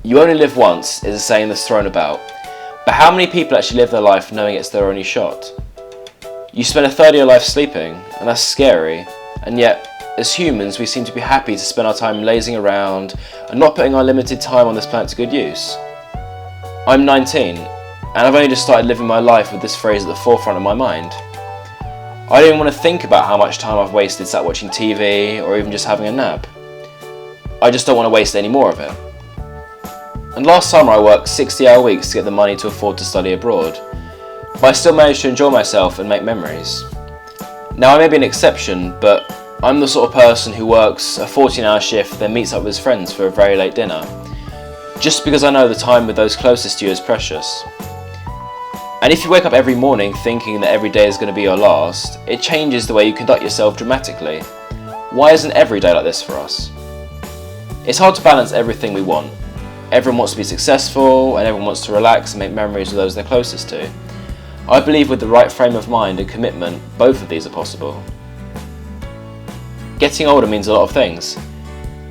You only live once is a saying that's thrown about, but how many people actually live their life knowing it's their only shot? You spend a third of your life sleeping, and that's scary, and yet, as humans, we seem to be happy to spend our time lazing around and not putting our limited time on this planet to good use. I'm 19, and I've only just started living my life with this phrase at the forefront of my mind. I don't even want to think about how much time I've wasted sat watching TV or even just having a nap. I just don't want to waste any more of it. And last summer I worked 60-hour weeks to get the money to afford to study abroad, but I still managed to enjoy myself and make memories. Now I may be an exception, but I'm the sort of person who works a 14-hour shift then meets up with his friends for a very late dinner, just because I know the time with those closest to you is precious. And if you wake up every morning thinking that every day is going to be your last, it changes the way you conduct yourself dramatically. Why isn't every day like this for us? It's hard to balance everything we want. Everyone wants to be successful, and everyone wants to relax and make memories with those they're closest to. I believe with the right frame of mind and commitment, both of these are possible. Getting older means a lot of things.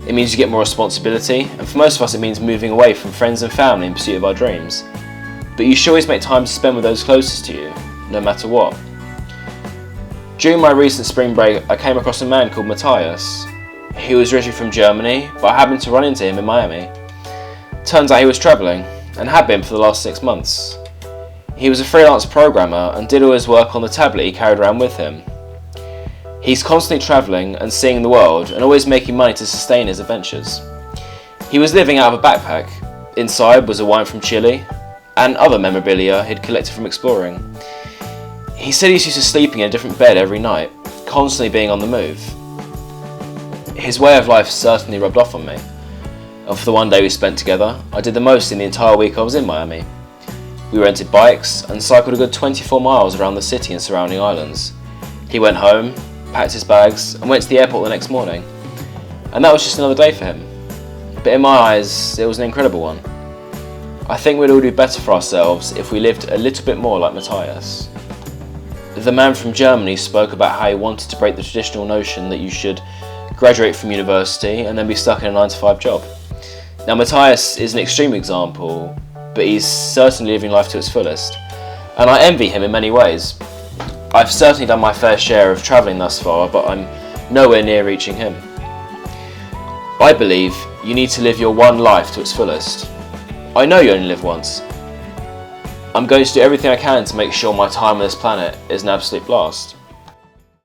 It means you get more responsibility, and for most of us it means moving away from friends and family in pursuit of our dreams. But you should always make time to spend with those closest to you, no matter what. During my recent spring break, I came across a man called Matthias. He was originally from Germany, but I happened to run into him in Miami. Turns out he was travelling, and had been for the last 6 months. He was a freelance programmer and did all his work on the tablet he carried around with him. He's constantly travelling and seeing the world and always making money to sustain his adventures. He was living out of a backpack. Inside was a wine from Chile and other memorabilia he'd collected from exploring. He said he's used to sleeping in a different bed every night, constantly being on the move. His way of life certainly rubbed off on me. And for the one day we spent together, I did the most in the entire week I was in Miami. We rented bikes and cycled a good 24 miles around the city and surrounding islands. He went home, packed his bags, and went to the airport the next morning. And that was just another day for him. But in my eyes, it was an incredible one. I think we'd all do better for ourselves if we lived a little bit more like Matthias. The man from Germany spoke about how he wanted to break the traditional notion that you should graduate from university and then be stuck in a 9-to-5 job. Now Matthias is an extreme example, but he's certainly living life to its fullest, and I envy him in many ways. I've certainly done my fair share of travelling thus far, but I'm nowhere near reaching him. I believe you need to live your one life to its fullest. I know you only live once. I'm going to do everything I can to make sure my time on this planet is an absolute blast.